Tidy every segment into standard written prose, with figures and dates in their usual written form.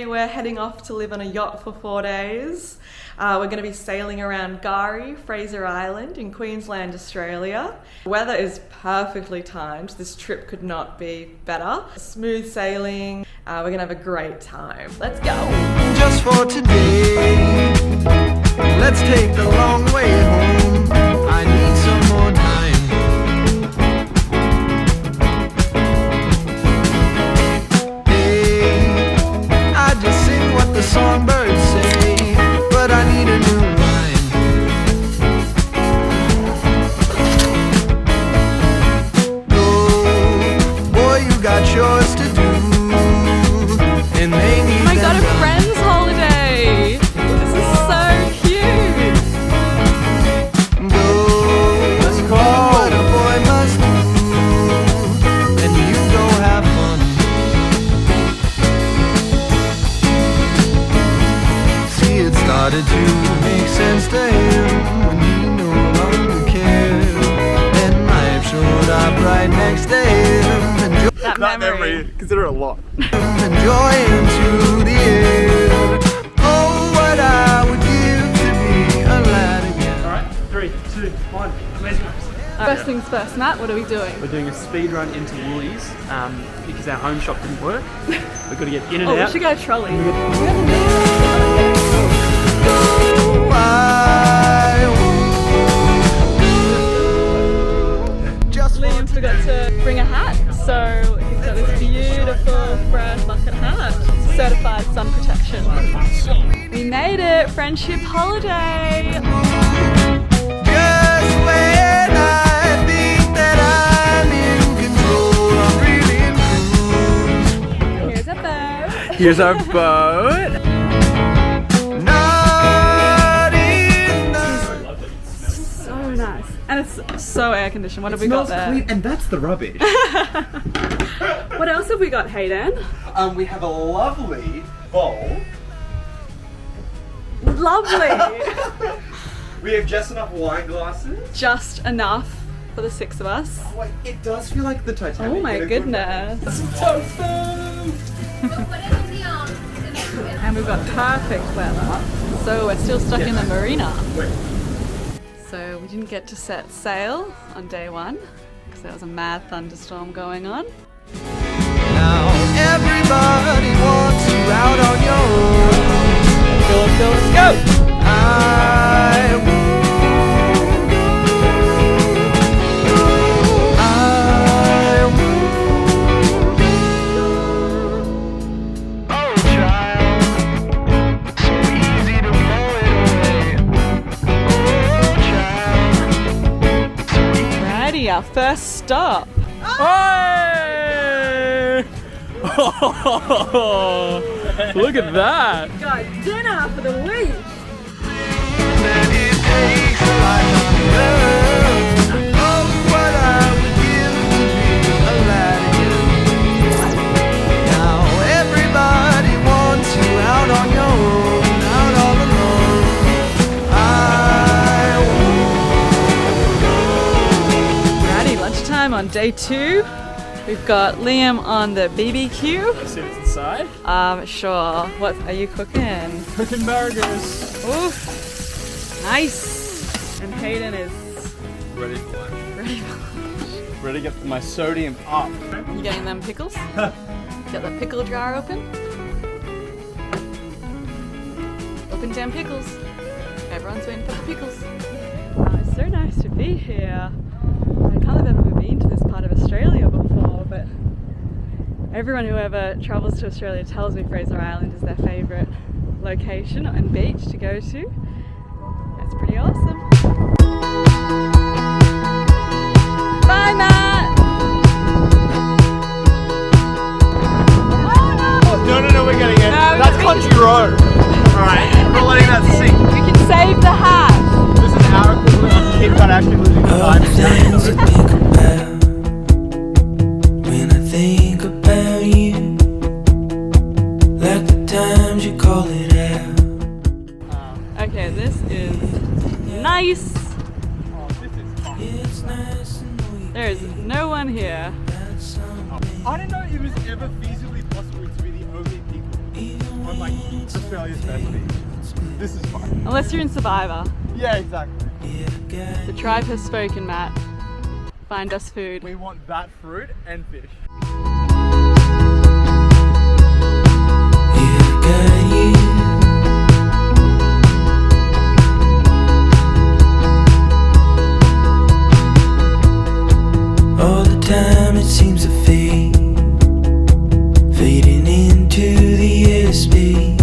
today we're heading off to live on a yacht for 4 days. We're going to be sailing around Gari, Fraser Island in Queensland, Australia. The weather is perfectly timed. This trip could not be better. Smooth sailing. We're going to have a great time. Let's go! Just for today, let's take the long way home. I need some more time. Hey, I just sing what the songbirds say, but I need a new line. Go, boy, you got yours to do, and they need Oh my god, a friend's holiday! This is so cute! Let's go. What a boy must do, and you go have fun. See, it started to make sense to him when he no longer cared, and life showed up right next to him. That memory. Consider it a lot. Enjoy into the air. Oh, what I would give to be a lad again. Alright, 3, 2, 1. Amazing. First things first, Matt, what are we doing? We're doing a speed run into Woolies because our home shop didn't work. We've got to get in and Oh, out. we should go trolley. Liam forgot to bring a hat, so he's got this beautiful brown bucket hat, certified sun protection. We made it! Friendship holiday! Just when I think that I'm in control, I'm really in cruise. Here's a boat. Here's our boat. Not in the... So nice. And it's so air conditioned. What have we got there? Clean, and that's the rubbish. What else have we got, Hayden? We have a lovely bowl. Lovely! We have just enough wine glasses. Just enough for the 6 of us. Oh, wait, it does feel like the Titanic. Oh my in a good goodness. way. Tofu! And we've got perfect weather. So we're still stuck in the marina. Wait. So we didn't get to set sail on day 1 because there was a mad thunderstorm going on. Now everybody wants you out on your own. Let's go! I won't go. I won't go. Oh, child, so easy to blow it away. Oh, child, so easy. Alrighty, our first stop. Hey! Oh, look at that! Got dinner for the week. That it takes a lifetime to learn. Oh, what I would give to be a lad again. Now everybody wants you out on your own, out all alone. I won't go. Alrighty, lunchtime on day 2. We've got Liam on the BBQ. Let's see what's inside. Sure. What are you cooking? Cooking burgers. Oof. Nice. And Hayden is Ready for lunch. ready for Ready to get my sodium up. You getting them pickles? Get the pickle jar open. Open damn pickles. Everyone's waiting for the pickles. It's so nice to be here. I can't have ever been to this part of Australia before, but everyone who ever travels to Australia tells me Fraser Island is their favourite location and beach to go to. That's pretty awesome. Bye, Matt! No, we're getting it. No, That's we- country road. Alright, we're letting that sink. We can save the hat! This is our equivalent of Kim Kardashian losing the time. Things I think about when I think about you, like the times you call it out. Okay, this is nice. It's nice to know you. There is no one here. I didn't know it was ever feasibly possible to be the only people of like Australia's best things. This is fun. Unless you're in Survivor. Yeah, exactly. The tribe has spoken, Matt. Find us food. We want that fruit and fish. All the time it seems to fade, fading into the airspace.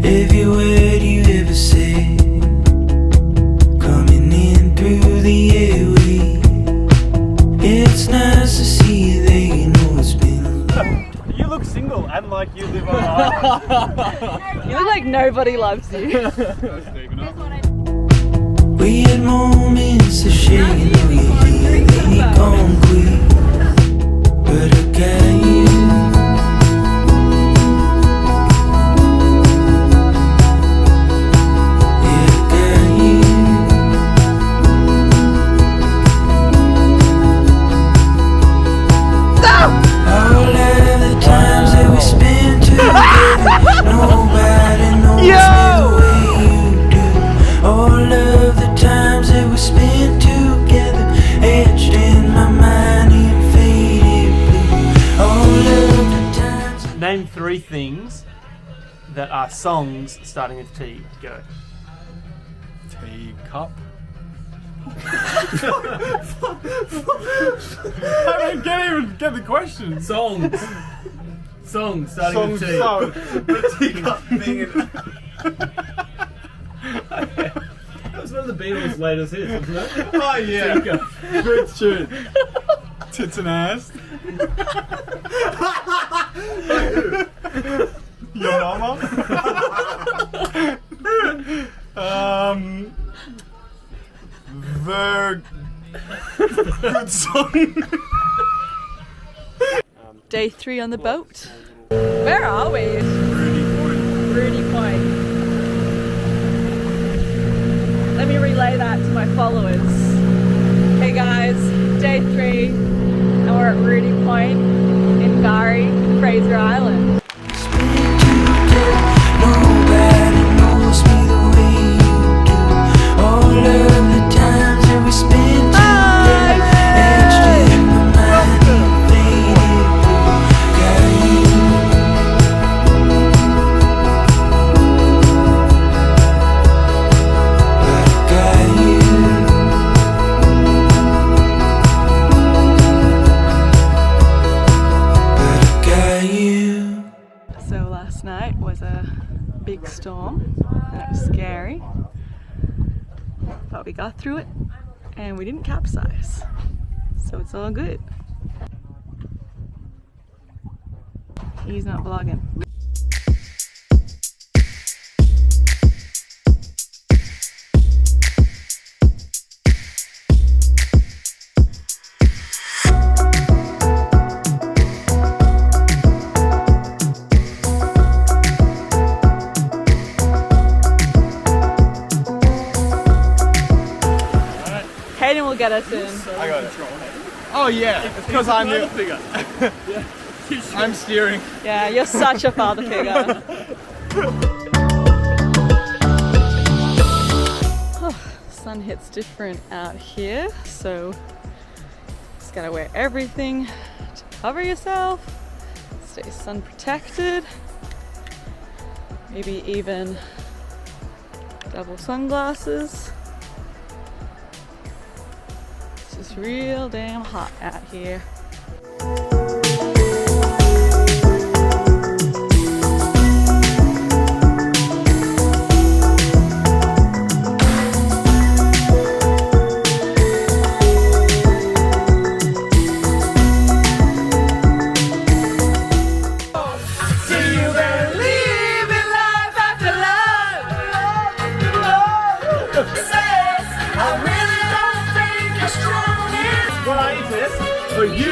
Every word you ever said, coming in through the airway. It's nice to see that you know it's been. You look single and like you live on an island. You look like nobody loves you. We had moments of shaking on your head, concrete, but I got you. Yeah, I got you. All of the times that we spent together, nobody knows me the way you do. All of the times that we spent together, etched in my mind in faded blue. All of the times. Name 3 things that are songs starting with T. Go. Teacup. I can't even get the question. Songs. Songs starting with T. The teacup being an... That was one of the Beatles' latest hits, wasn't it? Oh yeah. Teacup. Good tune. Tits and ass. Your mama. Good song. Day 3 on the boat. Where are we? Rudy Point. Let me relay that to my followers. Hey guys, day 3 and we're at Rudy Point in Gary, Fraser Island. Nobody knows me the way you do. All of the times that we spent together, etched in my mind in faded blue. Got you, but I got you. But I got you. So last night was a big storm and it was scary, but we got through it and we didn't capsize, so it's all good. He's not vlogging. Hayden will get us in. I got it. Oh yeah, because I'm the... I'm steering. Yeah, you're such a father figure. Oh, sun hits different out here, so just gotta wear everything to cover yourself, stay sun protected, maybe even double sunglasses. It's just real damn hot out here. For you.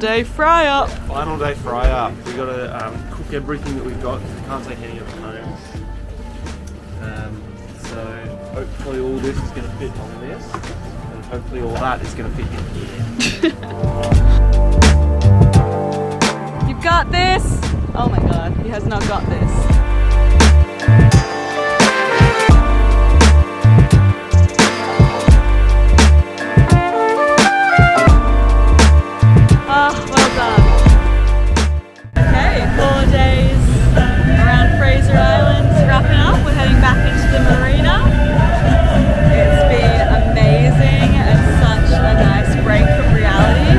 day fry up. Final day fry up. We got to cook everything that we've got. We can't take any of it home. So hopefully all this is going to fit on this, and hopefully all that is going to fit in here. You've got this. Oh my god, he has not got this. Well done. Okay, 4 days around Fraser Island, wrapping up. We're heading back into the marina. It's been amazing and such a nice break from reality,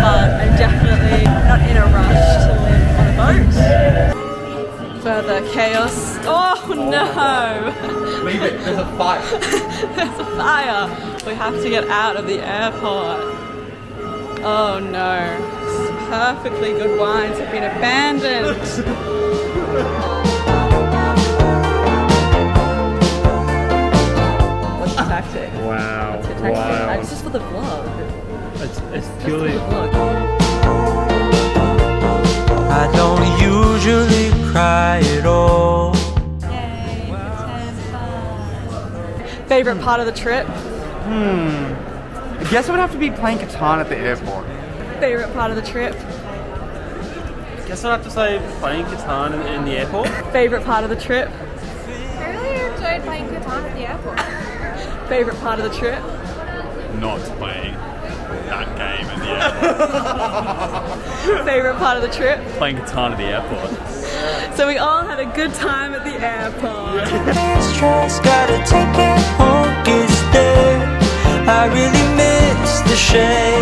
but I'm definitely not in a rush to live on a boat. Further chaos. Oh no! Leave it, there's a fire. There's a fire. We have to get out of the airport. Oh no, perfectly good wines have been abandoned. What's the tactic? Wow. What's the tactic? Wow. It's just for the vlog. It's purely. I don't usually cry at all. Yay, favorite part of the trip? I guess it would have to be playing Catan at the airport. Favorite part of the trip? Guess I'd have to say playing Catan in the airport. Favorite part of the trip? I really enjoyed playing Catan at the airport. Favorite part of the trip? Not playing that game at the airport. Favorite part of the trip? Playing Catan at the airport. So we all had a good time at the airport. Stress, gotta take it home, gets there. I really miss the shade.